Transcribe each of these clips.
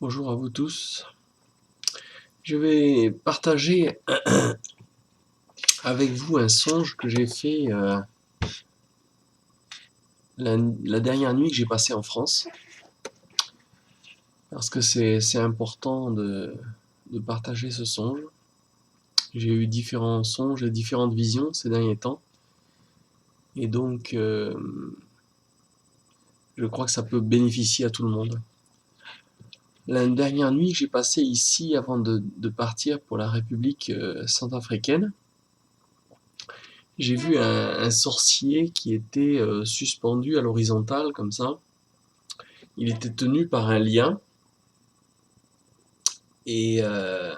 Bonjour à vous tous. Je vais partager avec vous un songe que j'ai fait la dernière nuit que j'ai passée en France. Parce que c'est important de partager ce songe. J'ai eu différents songes et différentes visions ces derniers temps. Et donc, je crois que ça peut bénéficier à tout le monde. La dernière nuit que j'ai passée ici avant de partir pour la République centrafricaine, j'ai vu un sorcier qui était suspendu à l'horizontale comme ça. Il était tenu par un lien et, euh,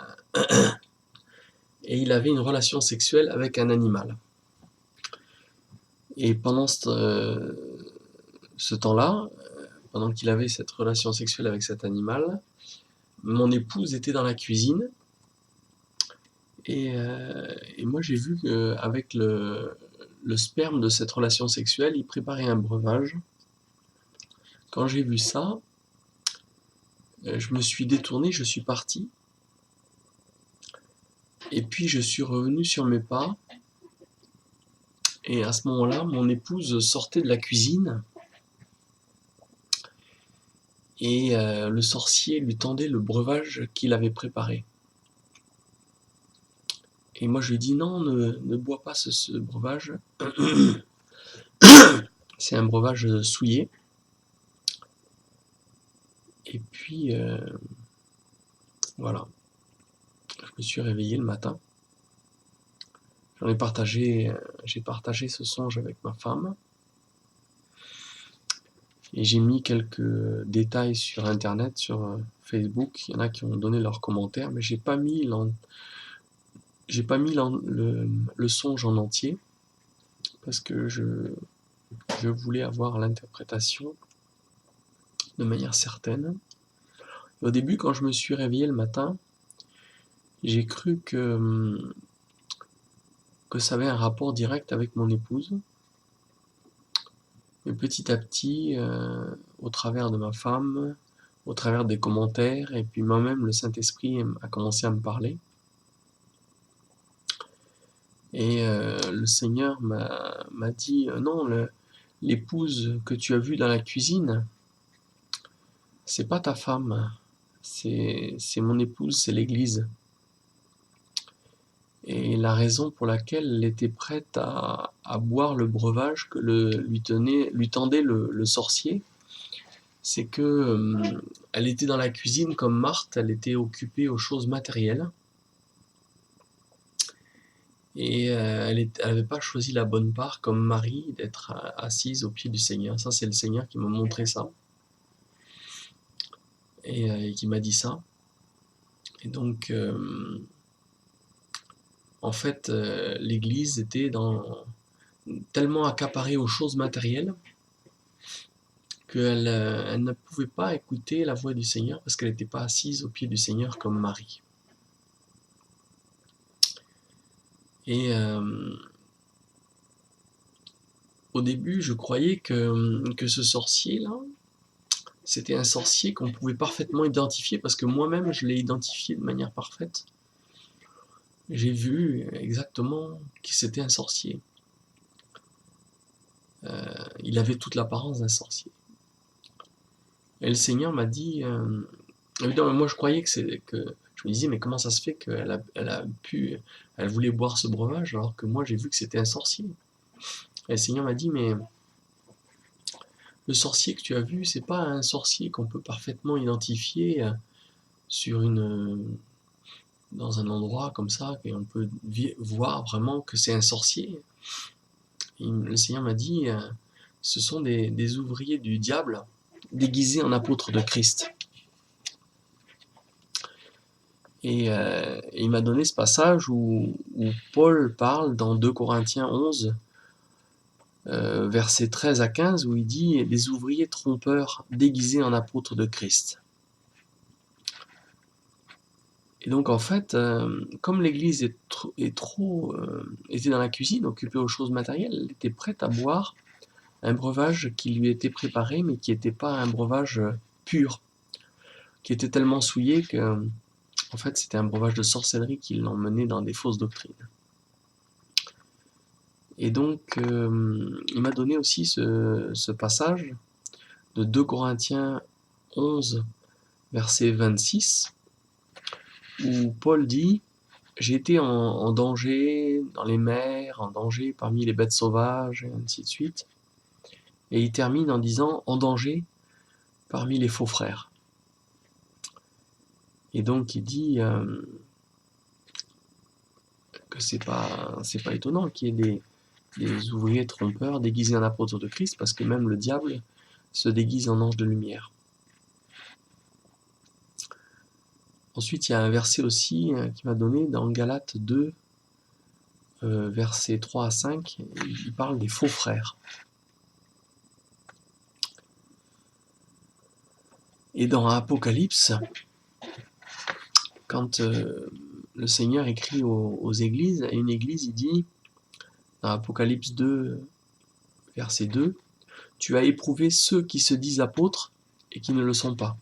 et il avait une relation sexuelle avec un animal. Et pendant ce temps-là, pendant qu'il avait cette relation sexuelle avec cet animal, mon épouse était dans la cuisine et moi j'ai vu qu'avec le sperme de cette relation sexuelle, il préparait un breuvage. Quand j'ai vu ça, je me suis détourné, je suis parti. Et puis je suis revenu sur mes pas. Et à ce moment-là, mon épouse sortait de la cuisine. Et le sorcier lui tendait le breuvage qu'il avait préparé. Et moi je lui ai dit non, ne bois pas ce breuvage. C'est un breuvage souillé. Et puis voilà, je me suis réveillé le matin. J'ai partagé ce songe avec ma femme. Et j'ai mis quelques détails sur internet, sur Facebook. Il y en a qui ont donné leurs commentaires, mais j'ai pas mis le songe en entier parce que je voulais avoir l'interprétation de manière certaine. Et au début, quand je me suis réveillé le matin, j'ai cru que ça avait un rapport direct avec mon épouse. Mais petit à petit, au travers de ma femme, au travers des commentaires, et puis moi-même, le Saint-Esprit a commencé à me parler. Et le Seigneur m'a dit, non, l'épouse que tu as vue dans la cuisine, c'est pas ta femme, c'est mon épouse, c'est l'Église. Et la raison pour laquelle elle était prête à boire le breuvage que lui tendait le sorcier, c'est que elle était dans la cuisine comme Marthe, elle était occupée aux choses matérielles. Et elle n'avait pas choisi la bonne part comme Marie d'être assise au pied du Seigneur. Ça, c'est le Seigneur qui m'a montré ça et qui m'a dit ça. Et donc, en fait, l'Église était tellement accaparée aux choses matérielles qu'elle elle ne pouvait pas écouter la voix du Seigneur parce qu'elle n'était pas assise au pied du Seigneur comme Marie. Et au début, je croyais que ce sorcier-là, c'était un sorcier qu'on pouvait parfaitement identifier parce que moi-même, je l'ai identifié de manière parfaite. J'ai vu exactement que c'était un sorcier. Il avait toute l'apparence d'un sorcier. Et le Seigneur m'a dit, évidemment, moi je croyais je me disais, mais comment ça se fait elle voulait boire ce breuvage alors que moi j'ai vu que c'était un sorcier. Et le Seigneur m'a dit, mais le sorcier que tu as vu, c'est pas un sorcier qu'on peut parfaitement identifier sur dans un endroit comme ça, et on peut voir vraiment que c'est un sorcier. Le Seigneur m'a dit, ce sont des ouvriers du diable déguisés en apôtres de Christ. Et il m'a donné ce passage où Paul parle dans 2 Corinthiens 11, versets 13 à 15, où il dit « des ouvriers trompeurs déguisés en apôtres de Christ ». Et donc en fait, comme l'Église était dans la cuisine, occupée aux choses matérielles, elle était prête à boire un breuvage qui lui était préparé, mais qui n'était pas un breuvage pur, qui était tellement souillé que, en fait, c'était un breuvage de sorcellerie qui l'emmenait dans des fausses doctrines. Et donc, il m'a donné aussi ce passage de 2 Corinthiens 11, verset 26, où Paul dit: j'ai été en danger dans les mers, en danger parmi les bêtes sauvages, et ainsi de suite. Et il termine en disant: en danger parmi les faux frères. Et donc il dit que c'est pas étonnant qu'il y ait des ouvriers trompeurs déguisés en apôtres de Christ, parce que même le diable se déguise en ange de lumière. Ensuite, il y a un verset aussi qui m'a donné dans Galates 2, versets 3 à 5, il parle des faux frères. Et dans Apocalypse, quand le Seigneur écrit aux églises, à une église, il dit, dans Apocalypse 2, verset 2, « Tu as éprouvé ceux qui se disent apôtres et qui ne le sont pas. »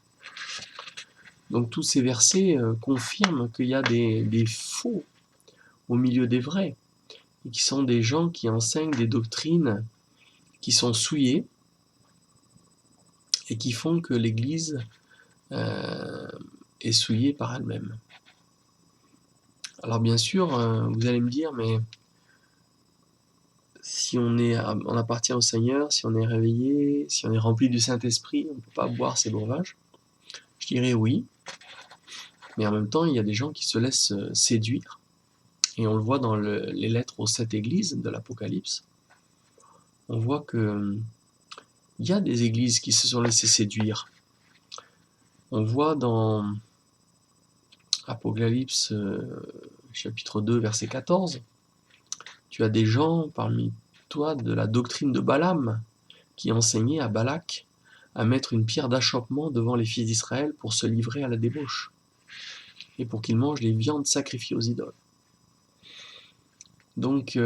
Donc tous ces versets confirment qu'il y a des faux au milieu des vrais, et qui sont des gens qui enseignent des doctrines qui sont souillées et qui font que l'Église est souillée par elle-même. Alors bien sûr, vous allez me dire, mais si on appartient au Seigneur, si on est réveillé, si on est rempli du Saint-Esprit, on ne peut pas boire ces breuvages? Je dirais oui, mais en même temps, il y a des gens qui se laissent séduire, et on le voit dans les lettres aux 7 églises de l'Apocalypse. On voit que il y a des églises qui se sont laissées séduire. On voit dans Apocalypse chapitre 2, verset 14, tu as des gens parmi toi de la doctrine de Balaam qui enseignaient à Balak à mettre une pierre d'achoppement devant les fils d'Israël pour se livrer à la débauche et pour qu'ils mangent les viandes sacrifiées aux idoles. Donc,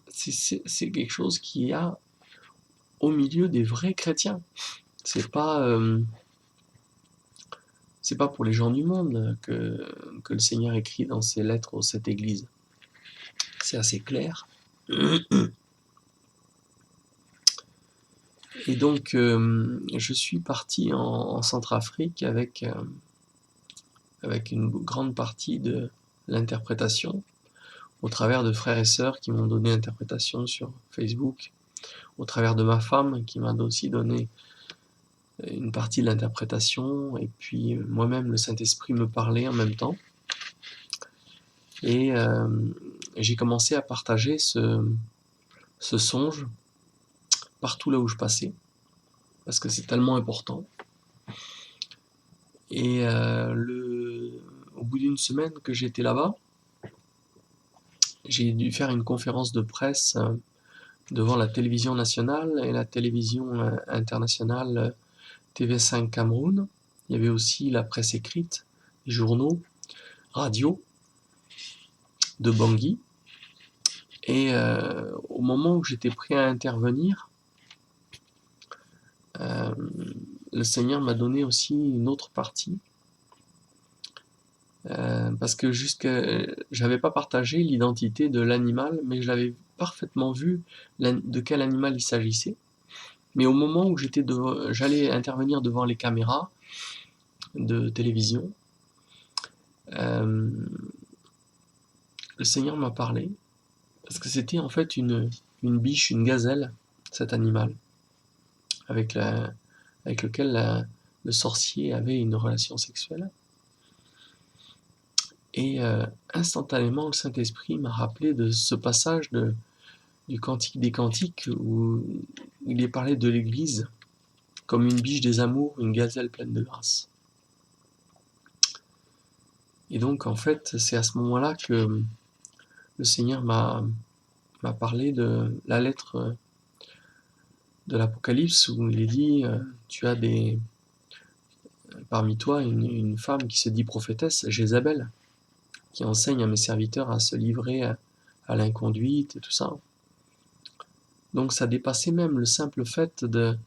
c'est quelque chose qui y a au milieu des vrais chrétiens. C'est pas pour les gens du monde que le Seigneur écrit dans ses lettres aux 7 églises. C'est assez clair. Et donc, je suis parti en Centrafrique avec une grande partie de l'interprétation, au travers de frères et sœurs qui m'ont donné l'interprétation sur Facebook, au travers de ma femme qui m'a aussi donné une partie de l'interprétation, et puis moi-même, le Saint-Esprit me parlait en même temps. Et j'ai commencé à partager ce songe partout là où je passais, parce que c'est tellement important. Et au bout d'une semaine que j'étais là-bas, j'ai dû faire une conférence de presse devant la télévision nationale et la télévision internationale TV5 Cameroun. Il y avait aussi la presse écrite, les journaux, radio de Bangui. Et au moment où j'étais prêt à intervenir, le Seigneur m'a donné aussi une autre partie, parce que j'avais pas partagé l'identité de l'animal, mais je l'avais parfaitement vu de quel animal il s'agissait. Mais au moment où j'allais intervenir devant les caméras de télévision, le Seigneur m'a parlé, parce que c'était en fait une biche, une gazelle, cet animal, avec lequel le sorcier avait une relation sexuelle. Et instantanément, le Saint-Esprit m'a rappelé de ce passage du Cantique des Cantiques où il est parlé de l'Église comme une biche des amours, une gazelle pleine de grâce. Et donc, en fait, c'est à ce moment-là que le Seigneur m'a parlé de la lettre de l'Apocalypse où il est dit tu as parmi toi une femme qui se dit prophétesse, Jézabel, qui enseigne à mes serviteurs à se livrer à l'inconduite et tout ça. Donc ça dépassait même le simple fait de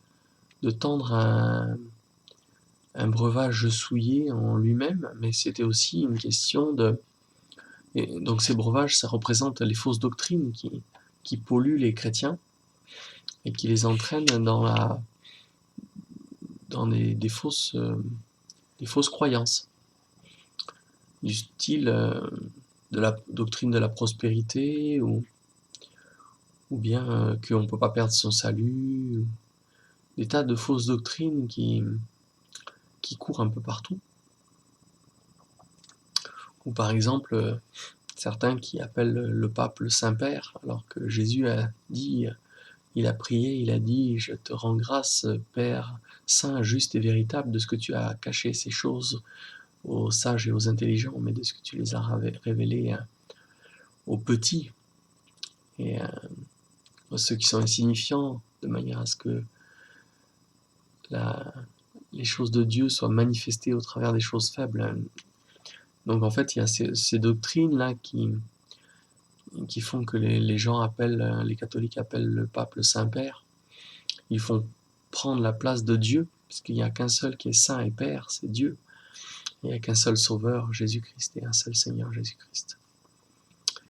tendre un breuvage souillé en lui-même, mais c'était aussi une question de... Et donc ces breuvages, ça représente les fausses doctrines qui polluent les chrétiens et qui les entraînent dans des fausses croyances, du style de la doctrine de la prospérité, ou bien qu'on ne peut pas perdre son salut, des tas de fausses doctrines qui courent un peu partout. Ou par exemple, certains qui appellent le pape le Saint-Père, alors que Jésus a dit, il a prié, il a dit, je te rends grâce, Père saint, juste et véritable, de ce que tu as caché ces choses aux sages et aux intelligents, mais de ce que tu les as révélées aux petits et à ceux qui sont insignifiants, de manière à ce que la, les choses de Dieu soient manifestées au travers des choses faibles. Donc en fait, il y a ces doctrines-là qui font que les gens appellent, les catholiques appellent le pape le Saint-Père. Ils font prendre la place de Dieu, puisqu'il n'y a qu'un seul qui est Saint et Père, c'est Dieu. Il n'y a qu'un seul Sauveur, Jésus-Christ, et un seul Seigneur, Jésus-Christ.